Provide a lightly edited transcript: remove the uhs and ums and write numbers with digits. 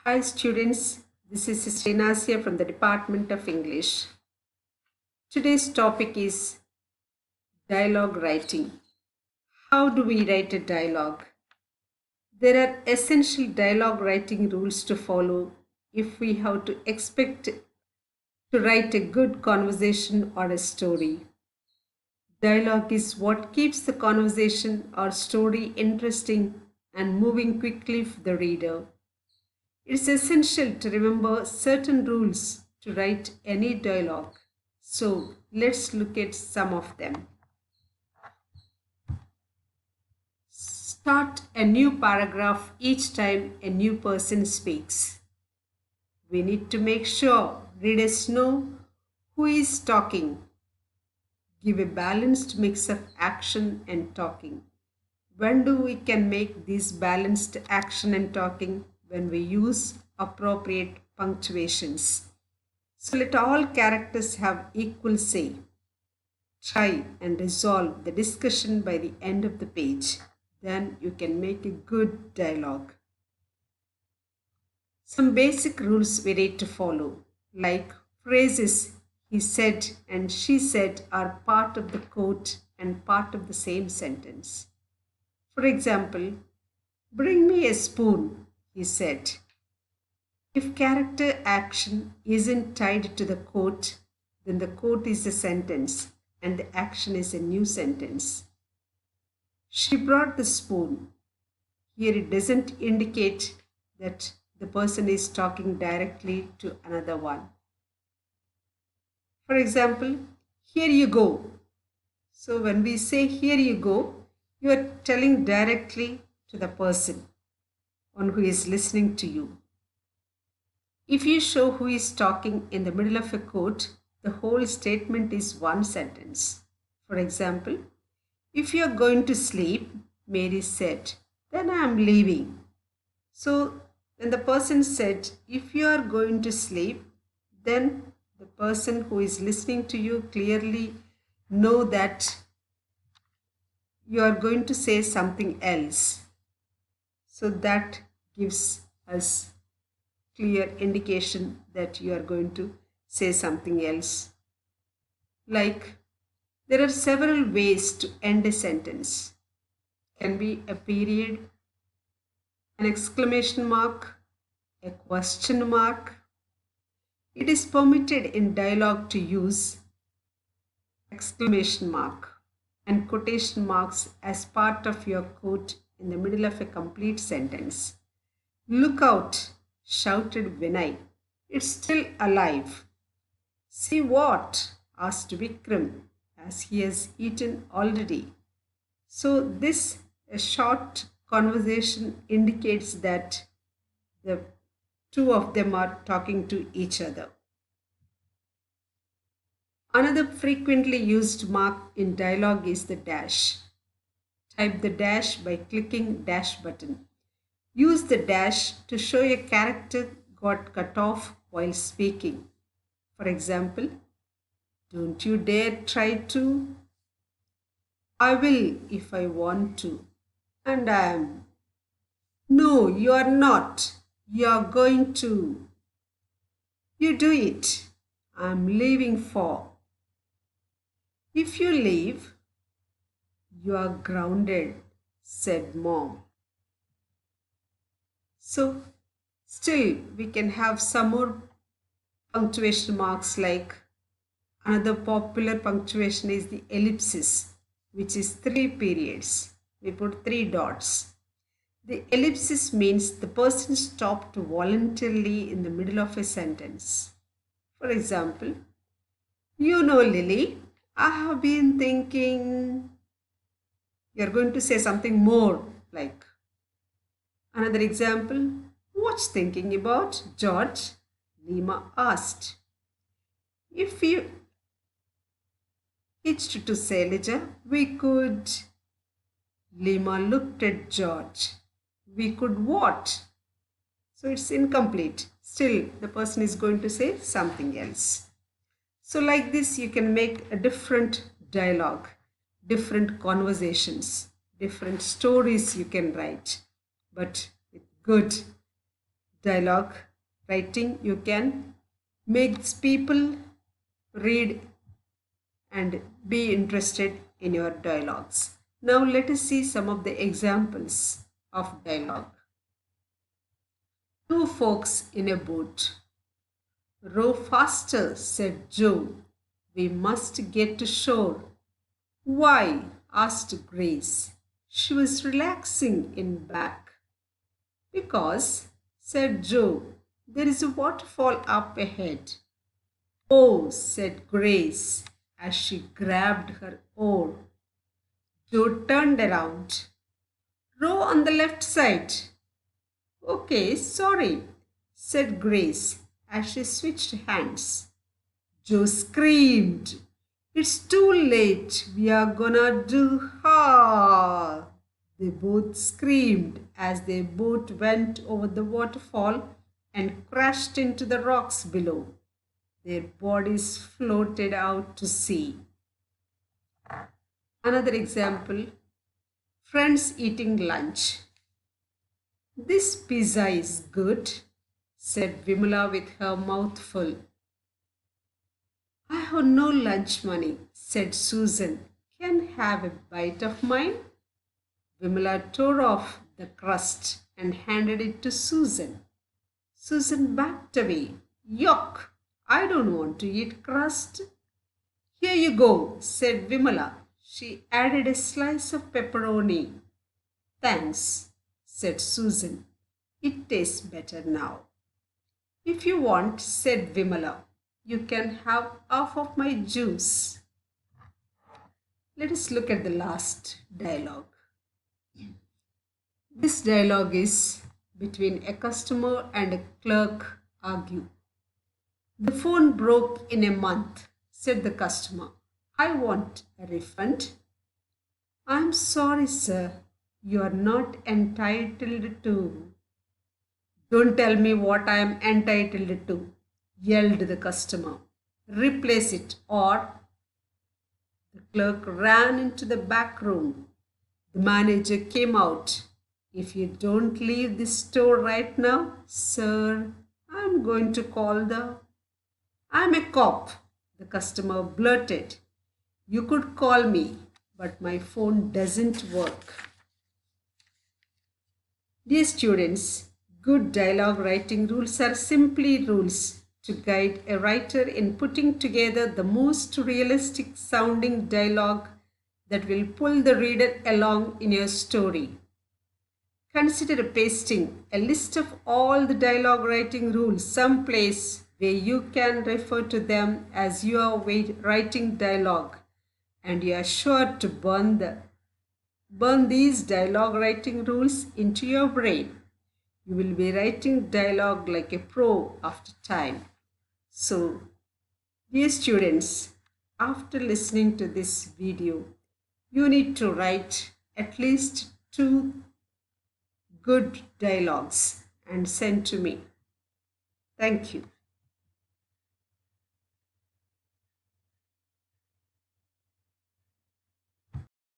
Hi students, this is Sister Innyasamma from the Department of English. Today's topic is dialogue writing. How do we write a dialogue? There are essential dialogue writing rules to follow if we have to expect to write a good conversation or a story. Dialogue is what keeps the conversation or story interesting and moving quickly for the reader. It's essential to remember certain rules to write any dialogue. So let's look at some of them. Start a new paragraph each time a new person speaks. We need to make sure readers know who is talking. Give a balanced mix of action and talking. When do we can make this balanced action and talking? When we use appropriate punctuations. So let all characters have equal say. Try and resolve the discussion by the end of the page. Then you can make a good dialogue. Some basic rules we need to follow, like phrases he said and she said are part of the quote and part of the same sentence. For example, bring me a spoon, he said. If character action isn't tied to the quote, then the quote is a sentence and the action is a new sentence. She brought the spoon. Here it doesn't indicate that the person is talking directly to another one. For example, here you go. So when we say here you go, you are telling directly to the person, one who is listening to you. If you show who is talking in the middle of a quote, the whole statement is one sentence. For example, if you are going to sleep, Mary said, then I am leaving. So when the person said, if you are going to sleep, then the person who is listening to you clearly know that you are going to say something else. So that gives us clear indication that you are going to say something else. Like, there are several ways to end a sentence. Can be a period, an exclamation mark, a question mark. It is permitted in dialogue to use exclamation mark and quotation marks as part of your quote in the middle of a complete sentence. Look out, shouted Vinay. It's still alive. See what? Asked Vikram, as he has eaten already. So this a short conversation indicates that the two of them are talking to each other. Another frequently used mark in dialogue is the dash. Type the dash by clicking dash button. Use the dash to show a character got cut off while speaking. For example, don't you dare try to. I will if I want to. And I am. No, you are not. You are going to. You do it. I am leaving for. If you leave, you are grounded, said Mom. So, still, we can have some more punctuation marks, like another popular punctuation is the ellipsis, which is 3 periods. We put 3 dots. The ellipsis means the person stopped voluntarily in the middle of a sentence. For example, you know, Lily, I have been thinking. You're going to say something more, like another example. What's thinking about, George? Lima asked. If you hitched to Sailaja, we could. Lima looked at George. We could what? So it's incomplete. Still, the person is going to say something else. So like this, you can make a different dialogue, different conversations, different stories you can write, but with good dialogue writing, you can make people read and be interested in your dialogues. Now let us see some of the examples of dialogue. Two folks in a boat. Row faster, said Joe. We must get to shore. Why? Asked Grace. She was relaxing in back. Because, said Joe, there is a waterfall up ahead. Oh, said Grace as she grabbed her oar. Joe turned around. Row on the left side. Okay, sorry, said Grace as she switched hands. Joe screamed. It's too late. We are gonna do ha. They both screamed as their boat went over the waterfall and crashed into the rocks below. Their bodies floated out to sea. Another example, friends eating lunch. This pizza is good, said Vimala with her mouth full. I have no lunch money, said Susan. Can have a bite of mine? Vimala tore off the crust and handed it to Susan. Susan backed away. Yuck! I don't want to eat crust. Here you go, said Vimala. She added a slice of pepperoni. Thanks, said Susan. It tastes better now. If you want, said Vimala, you can have half of my juice. Let us look at the last dialogue. This dialogue is between a customer and a clerk argue. The phone broke in a month, said the customer. I want a refund. I'm sorry, sir. You are not entitled to. Don't tell me what I am entitled to, yelled the customer. Replace it, or. The clerk ran into the back room. The manager came out. If you don't leave this store right now, sir, I'm going to call the. I'm a cop, the customer blurted. You could call me, but my phone doesn't work. Dear students, good dialogue writing rules are simply rules to guide a writer in putting together the most realistic sounding dialogue that will pull the reader along in your story. Consider pasting a list of all the dialogue writing rules someplace where you can refer to them as you are writing dialogue, and you are sure to burn these dialogue writing rules into your brain. You will be writing dialogue like a pro after time. So, dear students, after listening to this video, you need to write at least 2 good dialogues and send to me. Thank you.